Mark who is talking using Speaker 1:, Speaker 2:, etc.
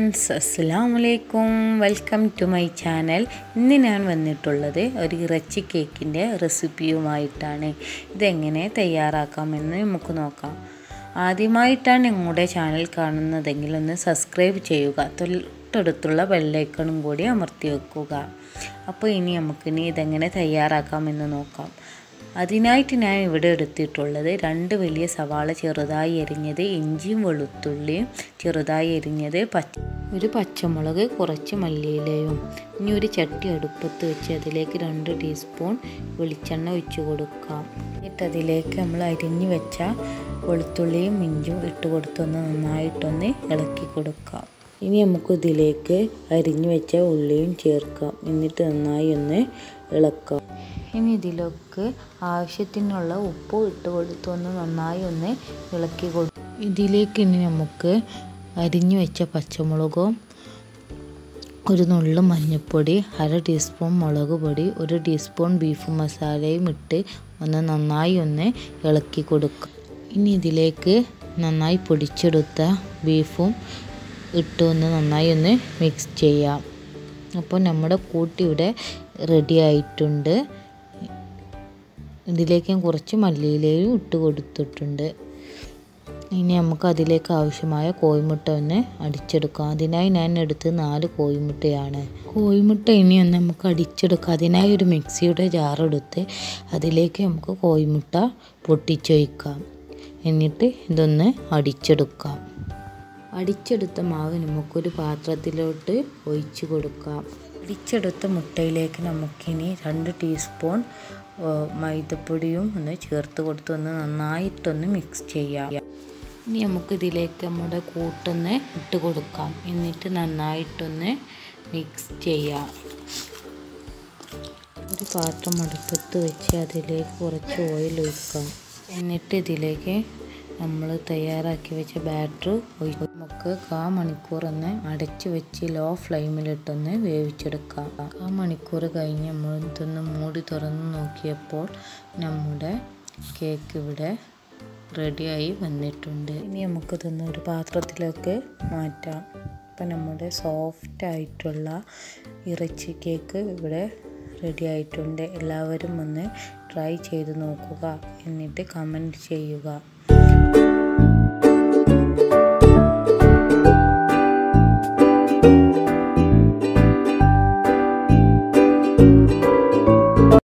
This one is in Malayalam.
Speaker 1: ഫ്രണ്ട്സ്, അസ്സലാമലൈക്കും. Welcome to my channel. ഇന്ന് ഞാൻ വന്നിട്ടുള്ളത് ഒരു ഇറച്ചി കേക്കിൻ്റെ റെസിപ്പിയുമായിട്ടാണ്. ഇതെങ്ങനെ തയ്യാറാക്കാമെന്ന് നമുക്ക് നോക്കാം. ആദ്യമായിട്ടാണ് ഞങ്ങളുടെ ചാനൽ കാണുന്നതെങ്കിൽ ഒന്ന് സബ്സ്ക്രൈബ് ചെയ്യുക, തൊട്ടടുത്തുള്ള ബെല്ലൈക്കണും കൂടി അമർത്തി വെക്കുക. അപ്പോൾ നമുക്കിനി ഇതെങ്ങനെ തയ്യാറാക്കാമെന്ന് നോക്കാം. അതിനായിട്ട് ഞാൻ ഇവിടെ എടുത്തിട്ടുള്ളത് 2 വലിയ സവാള ചെറുതായി എരിഞ്ഞത്, ഇഞ്ചിയും വെളുത്തുള്ളിയും ചെറുതായി എരിഞ്ഞത്, ഒരു പച്ചമുളക്, കുറച്ച് മല്ലിയിലയും. ഇനി ഒരു ചട്ടി അടുപ്പത്ത് വെച്ച് അതിലേക്ക് 2 ടീസ്പൂൺ വെളിച്ചെണ്ണ ഒഴിച്ച് കൊടുക്കാം. എന്നിട്ട് അതിലേക്ക് നമ്മൾ അരിഞ്ഞു വെച്ച വെളുത്തുള്ളിയും ഇഞ്ചും ഇട്ട് കൊടുത്തൊന്ന് നന്നായിട്ടൊന്ന് ഇളക്കി കൊടുക്കാം. ഇനി നമുക്ക് ഇതിലേക്ക് അരിഞ്ഞു വെച്ച ഉള്ളിയും ചേർക്കാം. എന്നിട്ട് നന്നായി ഒന്ന് ഇളക്കാം. ഇനി ഇതിലേക്ക് ആവശ്യത്തിനുള്ള ഉപ്പ് ഇട്ട് കൊടുത്തൊന്ന് നന്നായി ഒന്ന് ഇളക്കി കൊടുക്കും. ഇതിലേക്ക് ഇനി നമുക്ക് അരിഞ്ഞു വെച്ച പച്ചമുളകും, ഒരു നുള്ളു മഞ്ഞൾപ്പൊടി, 1/2 ടീസ്പൂൺ മുളക് പൊടി, 1 ടീസ്പൂൺ ബീഫ് മസാലയും ഇട്ട് ഒന്ന് നന്നായി ഒന്ന് ഇളക്കി കൊടുക്കുക. ഇനി ഇതിലേക്ക് നന്നായി പൊടിച്ചെടുത്ത ബീഫും ഇട്ട് ഒന്ന് നന്നായി ഒന്ന് മിക്സ് ചെയ്യാം. അപ്പോൾ നമ്മുടെ കൂട്ട് ഇവിടെ റെഡി ആയിട്ടുണ്ട്. ഇതിലേക്ക് ഞാൻ കുറച്ച് മല്ലിയിലയും ഇട്ട് കൊടുത്തിട്ടുണ്ട്. ഇനി നമുക്ക് അതിലേക്ക് ആവശ്യമായ കോഴിമുട്ട ഒന്ന് അടിച്ചെടുക്കാം. അതിനായി ഞാൻ എടുത്ത് 4 കോഴിമുട്ടയാണ്. കോഴിമുട്ട ഇനി ഒന്ന് നമുക്ക് അടിച്ചെടുക്കാം. അതിനായി ഒരു മിക്സിയുടെ ജാറെടുത്ത് അതിലേക്ക് നമുക്ക് കോഴിമുട്ട പൊട്ടിച്ചൊഴിക്കാം. എന്നിട്ട് ഇതൊന്ന് അടിച്ചെടുക്കാം. അടിച്ചെടുത്ത മാവ് നമുക്കൊരു പാത്രത്തിലോട്ട് ഒഴിച്ച് കൊടുക്കാം. അടിച്ചെടുത്ത മുട്ടയിലേക്ക് നമുക്കിനി 2 ടീസ്പൂൺ മൈദപ്പൊടിയും ഒന്ന് ചേർത്ത് കൊടുത്ത് ഒന്ന് നന്നായിട്ടൊന്ന് മിക്സ് ചെയ്യാം. ഇനി നമുക്കിതിലേക്ക് നമ്മുടെ കൂട്ടൊന്ന് ഇട്ട് കൊടുക്കാം. എന്നിട്ട് നന്നായിട്ടൊന്ന് മിക്സ് ചെയ്യാം. ഒരു പാത്രം അടുപ്പത്ത് വെച്ച് അതിലേക്ക് കുറച്ച് ഓയിൽ ഒഴിക്കാം. എന്നിട്ട് ഇതിലേക്ക് നമ്മൾ തയ്യാറാക്കി വെച്ച ബാറ്റർ ഒഴിച്ച് നമുക്ക് 1/4 മണിക്കൂർ ഒന്ന് അടച്ച് വെച്ച് ലോ ഫ്ലെയിമിലിട്ടൊന്ന് വേവിച്ചെടുക്കാം. 1/4 മണിക്കൂർ കഴിഞ്ഞ് നമ്മൾ ഇതൊന്ന് മൂടി തുറന്ന് നോക്കിയപ്പോൾ നമ്മുടെ കേക്ക് ഇവിടെ റെഡിയായി വന്നിട്ടുണ്ട്. ഇനി നമുക്കിതൊന്ന് ഒരു പാത്രത്തിലേക്ക് മാറ്റാം. അപ്പം നമ്മുടെ സോഫ്റ്റ് ആയിട്ടുള്ള ഇറച്ചി കേക്ക് ഇവിടെ റെഡി ആയിട്ടുണ്ട്. എല്ലാവരും ഒന്ന് ട്രൈ ചെയ്ത് നോക്കുക, എന്നിട്ട് കമൻറ്റ് ചെയ്യുക.